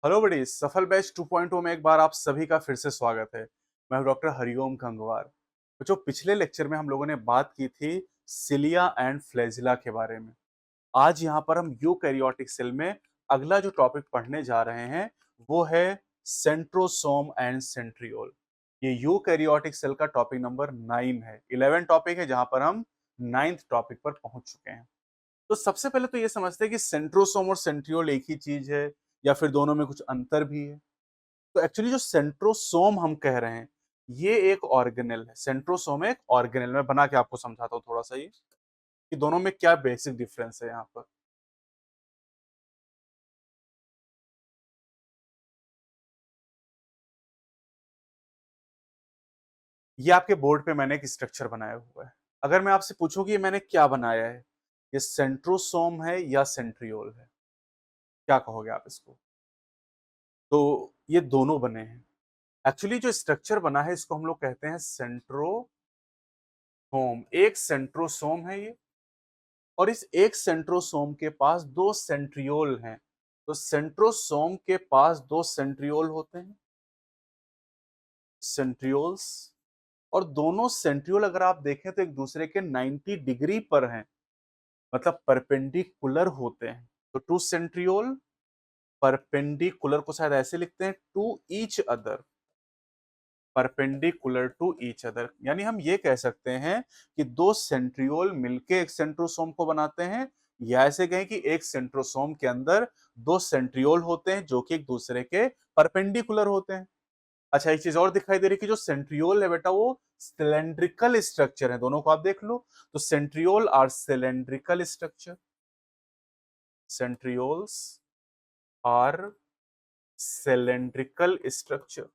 Hello बड़ी सफल batch 2.0 में एक बार आप सभी का फिर से स्वागत है। मैं हूं डॉक्टर हरिओम गंगवार। तो जो पिछले लेक्चर में हम लोगों ने बात की थी सिलिया एंड फ्लैजिला के बारे में, आज यहाँ पर हम यूकैरियोटिक सेल में अगला जो टॉपिक पढ़ने जा रहे हैं वो है सेंट्रोसोम एंड सेंट्रियोल। ये यूकैरियोटिक सेल का टॉपिक नंबर 9 है। 11 टॉपिक है जहां पर हम 9th टॉपिक पर पहुंच चुके हैं। तो सबसे पहले तो ये समझते हैं कि सेंट्रोसोम और सेंट्रियोल एक ही चीज है या फिर दोनों में कुछ अंतर भी है। तो एक्चुअली जो सेंट्रोसोम हम कह रहे हैं ये एक ऑर्गेनेल है। सेंट्रोसोम एक ऑर्गेनेल, मैं बना के आपको समझाता हूँ थोड़ा सा ये कि दोनों में क्या बेसिक डिफरेंस है यहाँ पर। ये आपके बोर्ड पे मैंने एक स्ट्रक्चर बनाया हुआ है। अगर मैं आपसे पूछूं कि ये मैंने क्या बनाया है, ये सेंट्रोसोम है या सेंट्रियोल है, क्या कहोगे आप इसको? तो ये दोनों बने हैं। एक्चुअली जो स्ट्रक्चर बना है इसको हम लोग कहते हैं सेंट्रोसोम। एक सेंट्रोसोम है ये, और इस एक सेंट्रोसोम के पास दो सेंट्रियोल हैं। तो सेंट्रोसोम के पास दो सेंट्रियोल होते हैं, सेंट्रियोल्स। और दोनों सेंट्रियोल अगर आप देखें तो एक दूसरे के 90 डिग्री पर हैं, मतलब परपेंडिकुलर होते हैं। तो टू सेंट्रियोल परपेंडिकुलर को शायद ऐसे लिखते हैं, to each other, perpendicular to each other. यानी हम ये कह सकते हैं कि दो सेंट्रियोल मिलके एक सेंट्रोसोम को बनाते हैं, या ऐसे कहें कि एक सेंट्रोसोम के अंदर दो सेंट्रियोल होते हैं जो कि एक दूसरे के परपेंडिकुलर होते हैं। अच्छा, एक चीज और दिखाई दे रही है कि जो सेंट्रियोल है बेटा वो सिलेंड्रिकल स्ट्रक्चर है। दोनों को आप देख लो तो centriole are cylindrical structure, centrioles are cylindrical structure,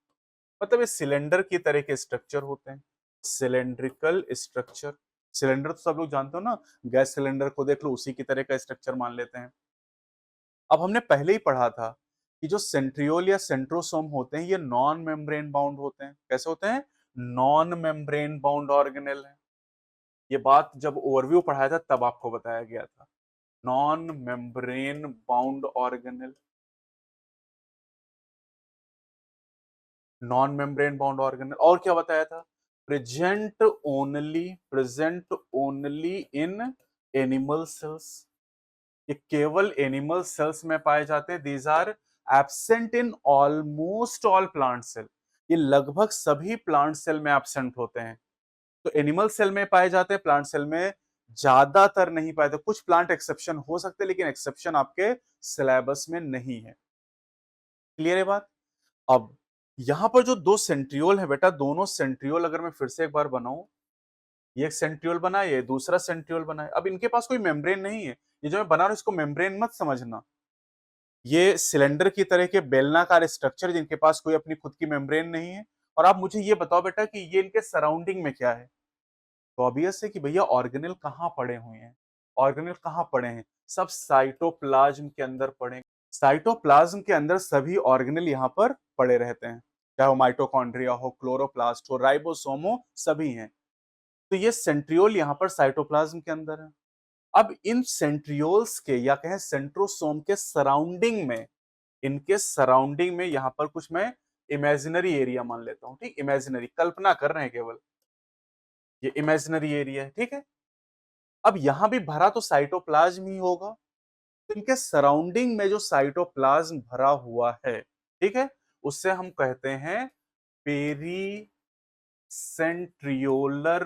मतलब ये सिलेंडर की तरह के स्ट्रक्चर होते हैं। सिलेंड्रिकल स्ट्रक्चर, सिलेंडर तो सब लोग जानते हो ना, गैस सिलेंडर को देख लो उसी की तरह का स्ट्रक्चर मान लेते हैं। अब हमने पहले ही पढ़ा था कि जो सेंट्रियोल या सेंट्रोसोम होते हैं ये नॉन मेम्ब्रेन बाउंड होते हैं। कैसे होते हैं? नॉन मेम्ब्रेन बाउंड ऑर्गेनेल है। ये बात जब ओवरव्यू पढ़ाया था तब आपको बताया गया था। Non membrane bound organelle, non membrane bound organelle. और क्या बताया था? Present only in animal cells, ये केवल एनिमल सेल्स में पाए जाते हैं। These are absent in almost all plant cell, ये लगभग सभी प्लांट सेल में एब्सेंट होते हैं। तो एनिमल सेल में पाए जाते हैं, प्लांट सेल में ज्यादातर नहीं पाए। तो कुछ प्लांट एक्सेप्शन हो सकते हैं, लेकिन एक्सेप्शन आपके सिलेबस में नहीं है। क्लियर है बात? अब यहां पर जो दो सेंट्रियोल है बेटा, दोनों सेंट्रियोल अगर मैं फिर से एक बार बनाऊं, ये एक सेंट्रियोल बना, ये दूसरा सेंट्रियोल बना है। अब इनके पास कोई मेम्ब्रेन नहीं है। ये जो मैं बना रहा हूं इसको मेम्ब्रेन मत समझना। ये सिलेंडर की तरह के बेलनाकार स्ट्रक्चर जिनके पास कोई अपनी खुद की मेम्ब्रेन नहीं है। और आप मुझे ये बताओ बेटा कि ये इनके सराउंडिंग में क्या है? तो ऑब्वियस है कि भैया ऑर्गेनेल कहाँ पड़े हुए हैं। ऑर्गेनेल कहाँ पड़े हैं? सब साइटोप्लाज्म के अंदर पड़े हैं। साइटोप्लाज्म के अंदर सभी ऑर्गेनेल यहाँ पर पड़े रहते हैं, चाहे वो माइटोकॉन्ड्रिया हो, क्लोरोप्लास्ट हो, राइबोसोम हो, सभी हैं। तो ये सेंट्रियोल यहाँ पर साइटोप्लाज्म के अंदर है। अब इन सेंट्रियोल्स के या कहें सेंट्रोसोम के सराउंडिंग में, इनके सराउंडिंग में यहाँ पर कुछ मैं इमेजिनरी एरिया मान लेता हूं। ठीक, इमेजिनरी, कल्पना कर रहे हैं केवल, ये इमेजिनरी एरिया है। ठीक है, अब यहां भी भरा तो साइटोप्लाज्म ही होगा। तो इनके सराउंडिंग में जो साइटोप्लाज्म भरा हुआ है, ठीक है, उससे हम कहते हैं pericentriolar,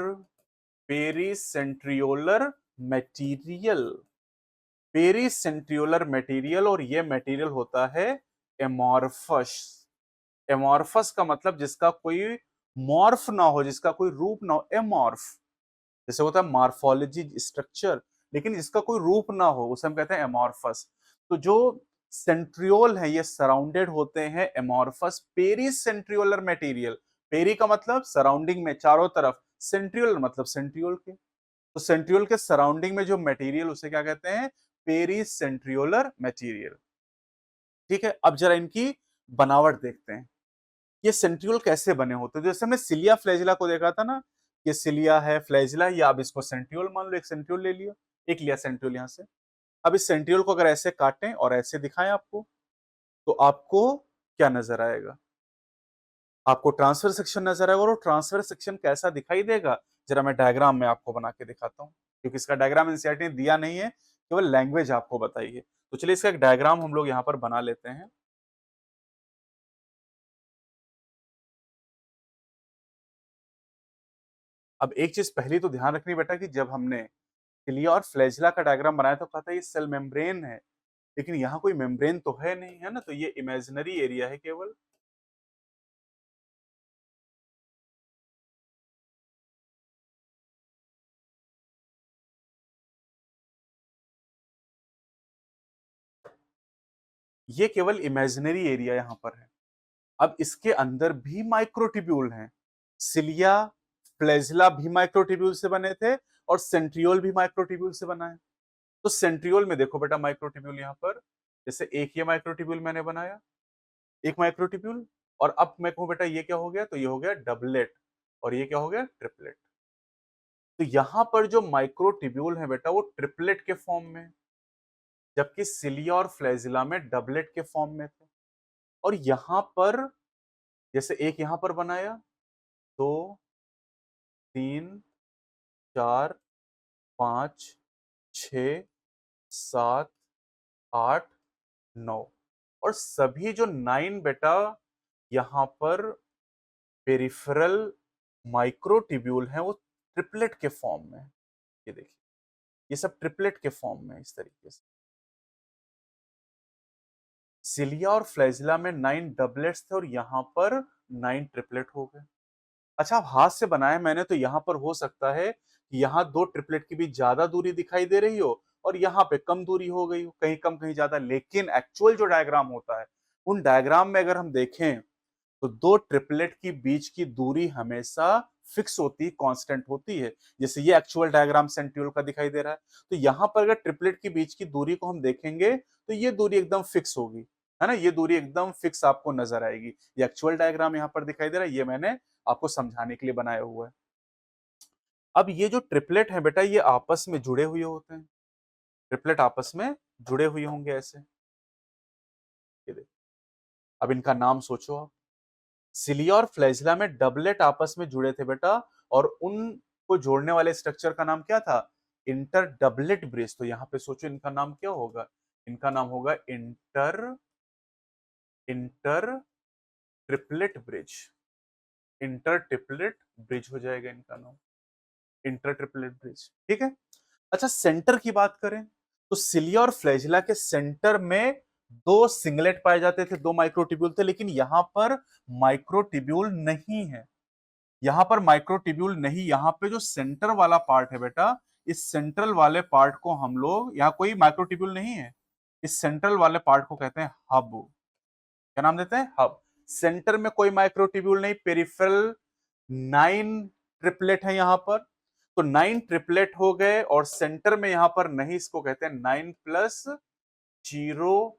pericentriolar material, pericentriolar material. और ये मटेरियल होता है एमॉर्फस। एमॉर्फस का मतलब जिसका कोई मॉर्फ ना हो, जिसका कोई रूप ना हो, एमॉर्फ। जैसे होता है मॉर्फोलॉजी स्ट्रक्चर, लेकिन जिसका कोई रूप ना हो उसे हम कहते हैं एमॉर्फस। तो जो सेंट्रियोल है ये सराउंडेड होते हैं एमॉर्फस पेरीसेंट्रियोलर मटेरियल। पेरी का मतलब सराउंडिंग में, चारों तरफ। सेंट्रियोलर मतलब सेंट्रियोल के। तो सेंट्रियोल के सराउंडिंग में जो मटेरियल उसे क्या कहते हैं? Pericentriolar material. ठीक है, अब जरा इनकी बनावट देखते हैं। ये सेंट्रियोल कैसे बने होते हैं? जैसे हमने सिलिया फ्लैजिला को देखा था ना, ये सिलिया है, फ्लैजिला, या आप इसको सेंट्रियोल मान लो। एक सेंट्रियोल ले लिया, एक लिया सेंट्रियोल यहां से। अब इस सेंट्रियोल को अगर ऐसे काटें और ऐसे दिखाएं आपको, तो आपको क्या नजर आएगा? आपको ट्रांसफर सेक्शन नजर आएगा। और वो ट्रांसफर सेक्शन कैसा दिखाई देगा, जरा मैं डायग्राम में आपको बना के दिखाता हूँ, क्योंकि इसका डायग्राम एनसीईआरटी ने दिया नहीं है, केवल लैंग्वेज आपको बताई है। तो चलिए इसका एक डायग्राम हम लोग यहाँ पर बना लेते हैं। अब एक चीज पहली तो ध्यान रखनी बेटा कि जब हमने सिलिया और फ्लैजिला का डायग्राम बनाया तो कहा था ये सेल मेम्ब्रेन है, लेकिन यहाँ कोई मेम्ब्रेन तो है नहीं, है ना, तो ये इमेजिनरी एरिया है केवल। ये केवल इमेजिनरी एरिया यहाँ पर है। अब इसके अंदर भी माइक्रोट्यूब्यूल हैं। सिलिया फ्लैजिला भी माइक्रोट्यूब्यूल से बने थे और सेंट्रियोल भी माइक्रोट्यूब्यूल से बना है। तो सेंट्रियोल में देखो बेटा माइक्रोट्यूब्यूल यहाँ पर, जैसे एक ये माइक्रोट्यूब्यूल मैंने बनाया, एक माइक्रोट्यूब्यूल, और अब मैं कहूं बेटा ये क्या हो गया, तो ये हो गया डबलेट, और ये क्या हो गया, ट्रिपलेट। तो यहां पर जो माइक्रोट्यूब्यूल है बेटा वो ट्रिपलेट के फॉर्म में, जबकि सिलिया और फ्लैजिला में डबलेट के फॉर्म में थे। और यहां पर जैसे एक यहां पर बनाया, दो, तीन, चार, पांच, छ, सात, आठ, नौ, और सभी जो 9 बेटा यहां पर पेरिफेरल माइक्रोट्यूब्यूल हैं वो ट्रिपलेट के फॉर्म में। ये देखिए, ये सब ट्रिपलेट के फॉर्म में इस तरीके से। सिलिया और फ्लैजिला में 9 डबलेट्स थे और यहां पर 9 ट्रिपलेट हो गए। अच्छा, अब हाथ से बनाया मैंने तो यहां पर हो सकता है कि यहां दो ट्रिपलेट की भी ज्यादा दूरी दिखाई दे रही हो और यहां पे कम दूरी हो गई हो, कहीं कम कहीं ज्यादा, लेकिन एक्चुअल जो डायग्राम होता है उन डायग्राम में अगर हम देखें तो दो ट्रिपलेट की बीच की दूरी हमेशा फिक्स होती, कांस्टेंट होती है। जैसे ये एक्चुअल डायग्राम सेंट्रियोल का दिखाई दे रहा है, तो यहां पर अगर ट्रिपलेट की बीच की दूरी को हम देखेंगे तो ये दूरी एकदम फिक्स होगी, है ना, ये दूरी एकदम फिक्स आपको नजर आएगी। ये एक्चुअल डायग्राम यहां पर दिखाई दे रहा है, ये मैंने आपको समझाने के लिए बनाया हुआ है। अब ये जो ट्रिपलेट है बेटा ये आपस में जुड़े हुए होते हैं, ट्रिपलेट आपस में जुड़े हुए होंगे ऐसे। ये देखो, अब इनका नाम सोचो आप। सिलिया और फ्लैजिला में डबलेट आपस में जुड़े थे बेटा, और उनको जोड़ने वाले स्ट्रक्चर का नाम क्या था, इंटर डबलेट ब्रिज। तो यहां पे सोचो इनका नाम क्या होगा, इनका नाम होगा inter inter triplet bridge. Inter triplet bridge हो जाएगा इनका नाम, इंटर ट्रिपलेट ब्रिज, ठीक है। अच्छा, सेंटर की बात करें तो सिलिया और फ्लैजिला के सेंटर में दो सिंगलेट पाए जाते थे, दो माइक्रोट्यूब्यूल थे, लेकिन यहां पर माइक्रोट्यूब्यूल नहीं है। यहां पर माइक्रोट्यूब्यूल नहीं, यहां पे जो सेंटर वाला पार्ट है बेटा, इस सेंट्रल वाले पार्ट को हम लोग, यहां कोई माइक्रोट्यूब्यूल नहीं है, इस सेंट्रल वाले पार्ट को कहते हैं हब। क्या नाम देते हैं, हब। सेंटर में कोई माइक्रोट्यूब्यूल नहीं, पेरिफेरल 9 ट्रिपलेट है यहां पर, तो 9 ट्रिपलेट हो गए, और सेंटर में यहां पर नहीं, इसको कहते हैं 9+0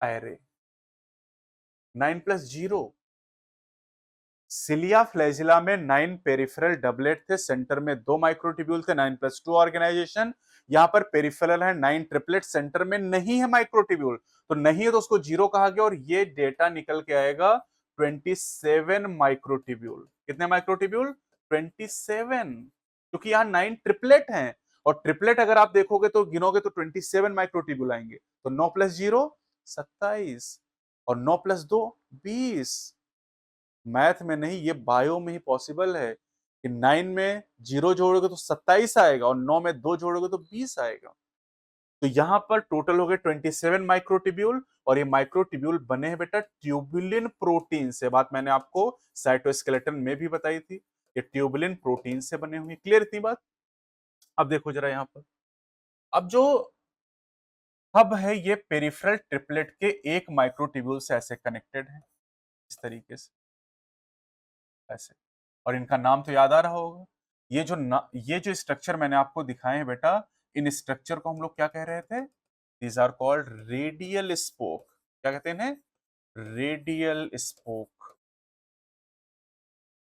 एरे, 9+0। सिलिया फ्लैजिला में 9 पेरिफेरल डबलेट थे, सेंटर में दो माइक्रोट्यूब्यूल थे, 9+2 ऑर्गेनाइजेशन। यहां पर पेरिफेरल है 9 ट्रिपलेट, सेंटर में नहीं है माइक्रोट्यूब्यूल, तो नहीं है तो उसको जीरो कहा गया, और ये डेटा निकल के आएगा 27 माइक्रोट्यूब्यूल। कितने माइक्रोट्यूब्यूल, 27, क्योंकि यहाँ 9 ट्रिपलेट हैं, और ट्रिपलेट अगर आप देखोगे तो गिनोगे तो 27 माइक्रोट्यूब्यूल आएंगे। तो 9+0 27, और 9+2 20। मैथ में नहीं, ये बायो में ही पॉसिबल है कि 9 में 0 जोड़ोगे तो 27 आएगा, और 9 में 2 जोड़ोगे तो 20 आएगा। तो यहां पर टोटल हो गए 27 माइक्रोट्यूब्यूल, और ये माइक्रोट्यूब्यूल बने हैं बेटा ट्यूबुलिन प्रोटीन से। बात मैंने आपको साइटोस्केलेटन में भी बताई थी, ये ट्यूबुलिन प्रोटीन से बने हुए। क्लियर इतनी बात? अब देखो जरा यहां पर, अब जो हब है ये पेरिफेरल ट्रिपलेट के एक माइक्रोट्यूब्यूल से ऐसे कनेक्टेड है, इस तरीके से ऐसे, और इनका नाम तो याद आ रहा होगा। ये जो स्ट्रक्चर मैंने आपको दिखाए हैं बेटा, इन स्ट्रक्चर को हम लोग क्या कह रहे थे, these are called radial spoke. क्या कहते हैं, रेडियल स्पोक।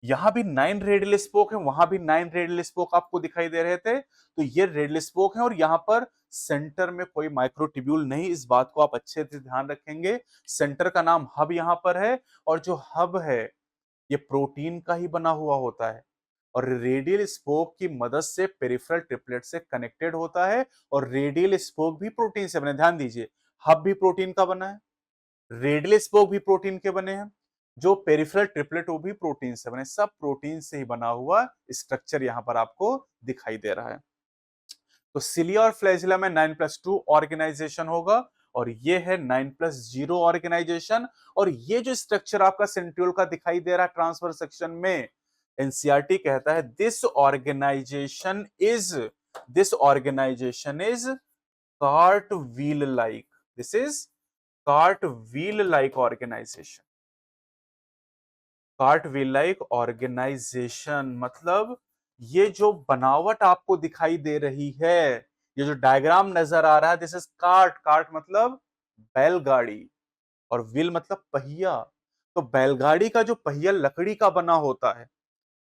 यहां भी 9 रेडियल स्पोक है, वहां भी 9 रेडियल स्पोक आपको दिखाई दे रहे थे। तो ये रेडियल स्पोक है और यहां पर सेंटर में कोई माइक्रोट्यूब्यूल नहीं, इस बात को आप अच्छे से ध्यान रखेंगे। सेंटर का नाम हब यहां पर है और जो हब है ये प्रोटीन का ही बना हुआ होता है और रेडियल स्पोक की मदद से पेरिफेरल ट्रिपलेट से कनेक्टेड होता है और रेडियल स्पोक भी प्रोटीन से बने। ध्यान दीजिए, हब भी प्रोटीन का बना है, रेडियल स्पोक भी प्रोटीन के बने हैं, जो पेरिफेरल ट्रिपलेट वो भी प्रोटीन से बने, सब प्रोटीन से ही बना हुआ स्ट्रक्चर यहां पर आपको दिखाई दे रहा है। तो सिलिया और फ्लैजिला में 9+2 ऑर्गेनाइजेशन होगा और ये है 9+0 ऑर्गेनाइजेशन। और ये जो स्ट्रक्चर आपका सेंट्रियोल का दिखाई दे रहा है ट्रांसफर सेक्शन में, एनसीईआरटी कहता है this organisation is cart wheel like, this is cart wheel like organisation. Cart wheel like organisation मतलब ये जो बनावट आपको दिखाई दे रही है, ये जो डायग्राम नजर आ रहा है, दिस इज कार्ट। कार्ट मतलब बैलगाड़ी और व्हील मतलब पहिया। तो बैलगाड़ी का जो पहिया लकड़ी का बना होता है,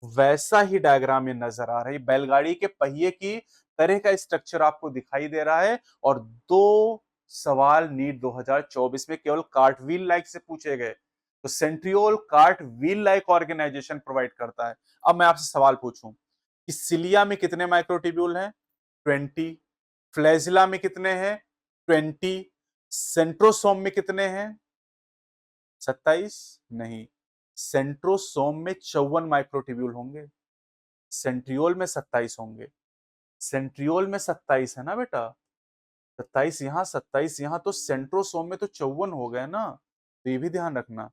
वैसा ही डायग्राम ये नजर आ रहा है। बैलगाड़ी के पहिए की तरह का स्ट्रक्चर आपको दिखाई दे रहा है और 2 सवाल नीट 2024 में केवल कार्ट व्हील लाइक से पूछे गए। तो centriole cart wheel like organisation provide करता है। अब मैं आपसे सवाल पूछूं कि सिलिया में कितने माइक्रोट्यूब्यूल हैं? 20। फ्लैजिला में कितने हैं? 20। सेंट्रोसोम में कितने हैं? 27। नहीं, सेंट्रोसोम में 54 माइक्रोट्यूब्यूल होंगे, सेंट्रियोल में 27 होंगे। सेंट्रियोल में 27 है ना बेटा, 27 यहां 27 यहां, तो सेंट्रोसोम में तो 54 हो गए ना। तो ये भी ध्यान रखना,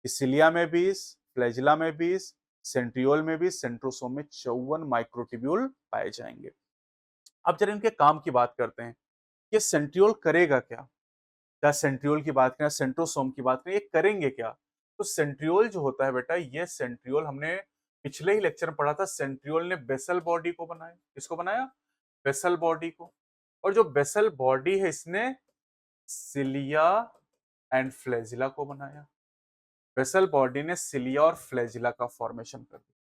सिलिया में 20, फ्लैजिला में 20, सेंट्रियोल में भी, सेंट्रोसोम में 54 माइक्रोट्यूब्यूल पाए जाएंगे। अब जरा इनके काम की बात करते हैं, ये सेंट्रियोल करेगा क्या? क्या सेंट्रियोल की बात करें, सेंट्रोसोम की बात करें, ये करेंगे क्या? तो सेंट्रियोल जो होता है बेटा, ये सेंट्रियोल हमने पिछले ही लेक्चर में पढ़ा था। सेंट्रियोल ने बेसल बॉडी को बनाया। किसको बनाया? बेसल बॉडी को। और जो बेसल बॉडी है इसने सिलिया एंड फ्लैजिला को बनाया। बेसल बॉडी ने सिलिया और फ्लैजिला का फॉर्मेशन कर दिया।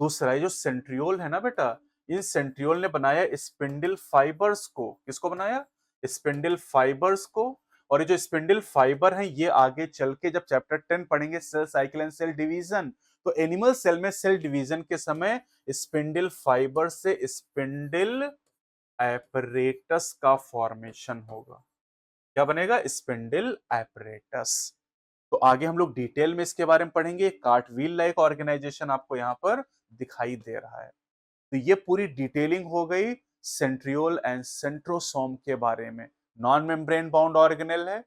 दूसरा, ये जो सेंट्रियोल है ना बेटा, इन सेंट्रियोल ने बनाया स्पिंडल फाइबर्स को। किसको बनाया? स्पिंडल फाइबर्स को। और ये जो स्पिंडल फाइबर है, ये आगे चल के जब चैप्टर 10 पढ़ेंगे cell cycle and cell division, तो एनिमल सेल में सेल डिवीजन के समय स्पिंडल फाइबर से स्पिंडल एपरेटस का फॉर्मेशन होगा। क्या बनेगा? Spindle apparatus. तो आगे हम लोग डिटेल में इसके बारे में पढ़ेंगे। कार्ट व्हील लाइक ऑर्गेनाइजेशन आपको यहां पर दिखाई दे रहा है। तो ये पूरी डिटेलिंग हो गई सेंट्रियोल एंड सेंट्रोसोम के बारे में। नॉन मेम्ब्रेन बाउंड ऑर्गेनेल है,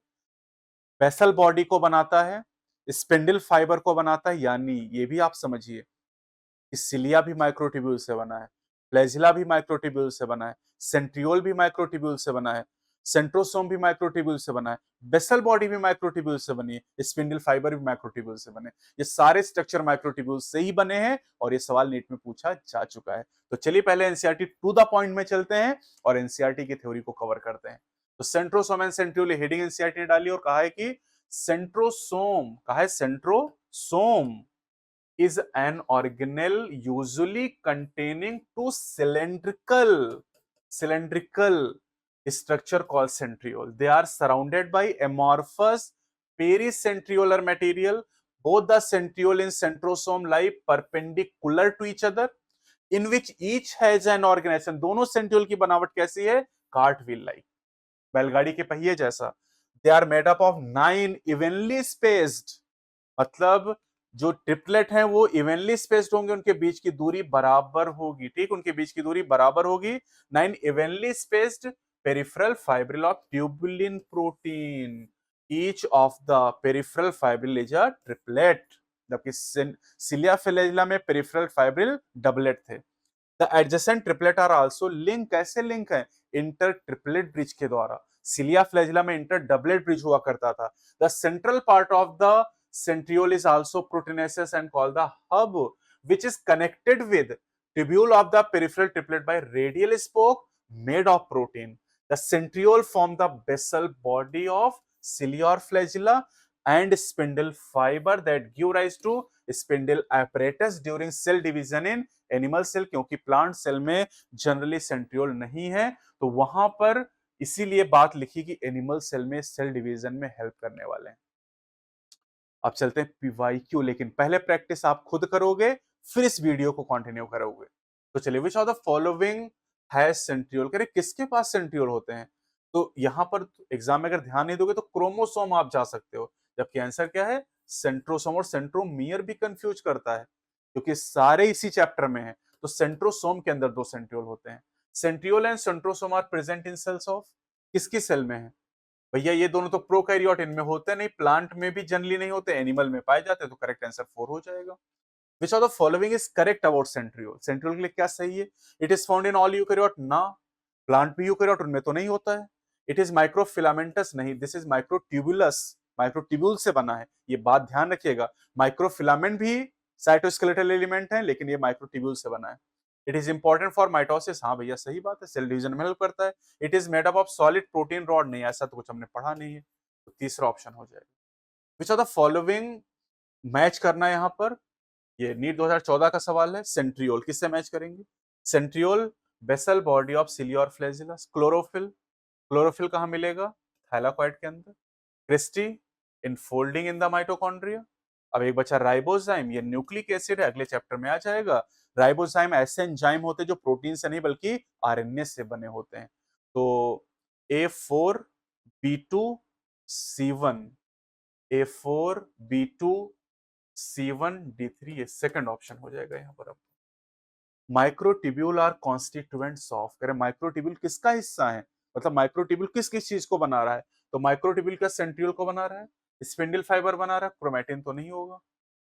बेसल बॉडी को बनाता है, स्पिंडल फाइबर को बनाता है, यानी ये भी आप समझिए कि सिलिया भी माइक्रोट्यूब्यूल से बना है, फ्लैजिला भी माइक्रोट्यूब्यूल से बना है, सेंट्रियोल भी माइक्रोट्यूब्यूल से बना है, सेंट्रोसोम भी माइक्रोट्यूब्यूल से बना है, बेसल बॉडी भी माइक्रोट्यूब्यूल से बनी है, स्पिंडल फाइबर भी माइक्रोट्यूब्यूल से बने। ये सारे स्ट्रक्चर माइक्रोट्यूब्यूल से ही बने हैं और ये सवाल नीट में पूछा जा चुका है। तो चलिए पहले एनसीईआरटी टू द पॉइंट में चलते हैं और एनसीईआरटी की थ्योरी को कवर करते हैं। तो centrosome and centriole heading NCERT ने डाली और कहा है कि सेंट्रोसोम, कहा है centrosome is an organelle usually containing two cylindrical structure called centriole. They are surrounded by amorphous pericentriolar material. Both the centriole and centrosome lie perpendicular to each other, in which each has an organization. दोनों centriole की बनावट कैसी है? Cart wheel like, बैलगाड़ी के पहिए जैसा। They are made up of 9 evenly spaced, मतलब जो ट्रिपलेट हैं वो इवनली स्पेस्ड होंगे, उनके बीच की दूरी बराबर होगी। ठीक, उनके बीच की दूरी बराबर होगी। 9 evenly spaced peripheral fibril of tubulin protein, each of the peripheral fibril is a triplet. जबकि सिलिया फ्लैजिला में पेरिफेरल फाइब्रिल डबलेट थे। The adjacent triplet are also link. कैसे लिंक है? इंटर ट्रिपलेट ब्रिज के द्वारा। सिलिया फ्लैजिला में inter doublet bridge हुआ करता था। The central part of the centriole is also proteinaceous and called the hub, which is connected with tubule of the peripheral triplet by radial spoke made of protein. The centriole form the basal body of cilia or flagella. and spindle fiber that give rise to spindle apparatus during cell division in animal cell, क्योंकि plant cell में generally centriole नहीं है, तो वहां पर इसीलिए बात लिखी कि एनिमल सेल में सेल डिवीजन में हेल्प करने वाले हैं। अब चलते हैं पीवाईक्यू, लेकिन पहले प्रैक्टिस आप खुद करोगे फिर इस वीडियो को कंटिन्यू करोगे। तो चलिए, which of the following has centriole, कह रहे किसके पास सेंट्रियोल होते हैं? तो यहां पर एग्जाम में अगर ध्यान नहीं दोगे तो क्रोमोसोम आप जा सकते हो, जबकि आंसर क्या है? सेंट्रोसोम। और सेंट्रोमियर भी कंफ्यूज करता है क्योंकि सारे इसी चैप्टर में है। तो सेंट्रोसोम के अंदर 2 सेंट्रियोल होते हैं। Centriole and centrosome are present in cells of, किसकी सेल में है भैया? ये दोनों तो प्रोकैरियोट, इनमें होते नहीं, प्लांट में भी जनरली नहीं होते, एनिमल में पाए जाते हैं, तो करेक्ट आंसर 4 हो जाएगा। Which of the following is correct about centriole? Centriole के लिए क्या सही है? It is found in all eukaryote, ना। प्लांट भी यूकैरियोट, उनमें तो नहीं होता है। इट इज माइक्रोफिलामेंटस, नहीं, दिस इज माइक्रोट्यूबुलस, माइक्रोट्यूब्यूल से बना है, ये बात ध्यान रखिएगा। माइक्रोफिलामेंट भी साइटोस्केलेटल एलिमेंट है, लेकिन ये माइक्रोट्यूब्यूल से बना है। It is important for mitosis, हाँ भैया सही बात है, सेल डिवीजन में हेल्प करता है। It is made up of solid protein rod, नहीं, ऐसा तो कुछ हमने पढ़ा नहीं है, तो तीसरा ऑप्शन हो जाएगा। Which of the following match करना है यहाँ पर, ये नीट 2014 का सवाल है। सेंट्रियोल किससे मैच करेंगे? Centriole basal body of cilia और फ्लैजिला। क्लोरोफिल, क्लोरोफिल कहाँ मिलेगा? थैलाकॉइड के अंदर। Cristae, infolding in the mitochondria. अब एक बचा राइबोजाइम, ये न्यूक्लिक एसिड है, अगले चैप्टर में आ जाएगा। राइबोजाइम ऐसे एंजाइम होते हैं जो प्रोटीन से नहीं बल्कि आरएनए से बने होते हैं। तो A4B2C1, A4B2C1D3, ये सेकंड ऑप्शन हो जाएगा यहाँ पर। अब माइक्रोट्यूब्यूल आर कॉन्स्टिट्यूएंट्स ऑफ, कह रहे माइक्रोट्यूब्यूल किसका हिस्सा है, मतलब माइक्रोट्यूब्यूल किस किस चीज को बना रहा है? तो माइक्रोट्यूब्यूल का सेंट्रियोल को बना रहा है, स्पिंडल फाइबर बना रहा है, क्रोमैटिन तो नहीं होगा,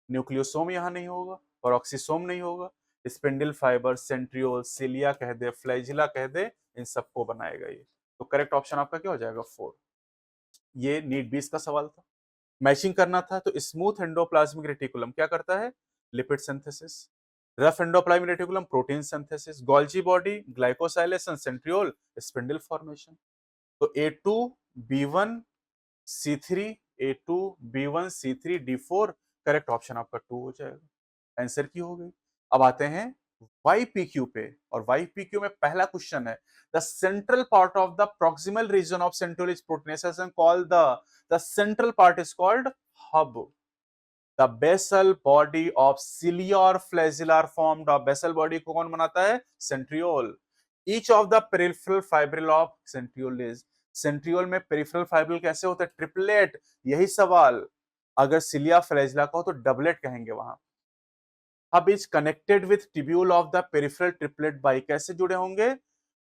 न्यूक्लियोसोम यहाँ नहीं होगा, पेरोक्सिसोम नहीं होगा। स्पिंडल फाइबर, सेंट्रियोल, सिलिया कह दे, फ्लैजिला कह दे, इन सबको बनाएगा ये। तो करेक्ट ऑप्शन आपका क्या हो जाएगा? 4। ये नीट 20 का सवाल था, मैचिंग करना था। तो स्मूथ एंडोप्लाज्मिक रेटिकुलम क्या करता है? Lipid synthesis. Rough endoplasmic reticulum protein synthesis. Golgi body glycosylation, centriole spindle formation. तो A2B1C3, A2B1C3D4, करेक्ट ऑप्शन आपका 2 हो जाएगा। आंसर की हो गई। अब आते हैं YPQ पे, और YPQ में पहला क्वेश्चन है, the central part of the proximal region of centriole is proteinaceous and called the central part is called hub. The basal body of cilia और flagella are formed of, basal body को कौन बनाता है? Centriole. Each of the peripheral fibril of centriole is, centriole में peripheral fibril कैसे होते हैं? Triplet. यही सवाल अगर सिलिया फ्लैजिला का हो तो डबलेट कहेंगे वहां। Hub is connected with tubule of the peripheral triplet by, कैसे जुड़े होंगे?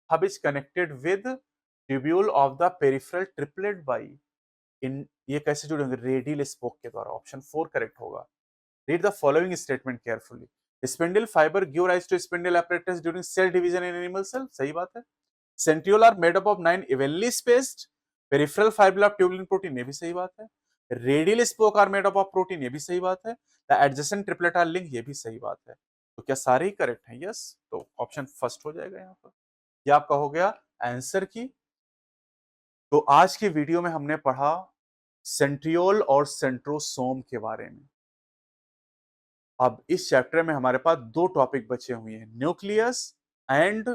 Hub is connected with tubule of the peripheral triplet by, इन ये कैसे जुड़े होंगे? रेडियल स्पोक के द्वारा। ऑप्शन 4 करेक्ट होगा। Read the following statement carefully. Spindle fibre give rise to spindle apparatus during cell division in animal cell, सही बात है। Centriole are made up of 9 evenly spaced peripheral fibre of tubulin protein, ये भी सही बात है। Radial spoke are made up of protein, ये भी सही बात है। The adjacent triplet are link, ये भी सही बात है। तो क्या सारे ही करेक्ट हैं? यस, तो ऑप्शन फर्स्ट हो जाएगा यहाँ पर। ये आपका हो गया आंसर की। तो आज की वीडियो में हमने पढ़ा सेंट्रियोल और सेंट्रोसोम के बारे में। अब इस चैप्टर में हमारे पास 2 टॉपिक बचे हुए हैं, न्यूक्लियस एंड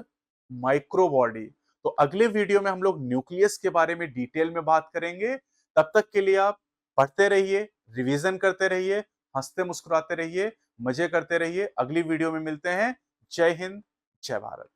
माइक्रोबॉडी। तो अगले वीडियो में हम लोग न्यूक्लियस के बारे में डिटेल में बात करेंगे। तब तक के लिए आप पढ़ते रहिए, रिवीजन करते रहिए, हंसते मुस्कुराते रहिए, मजे करते रहिए। अगली वीडियो में मिलते हैं। जय हिंद, जय भारत।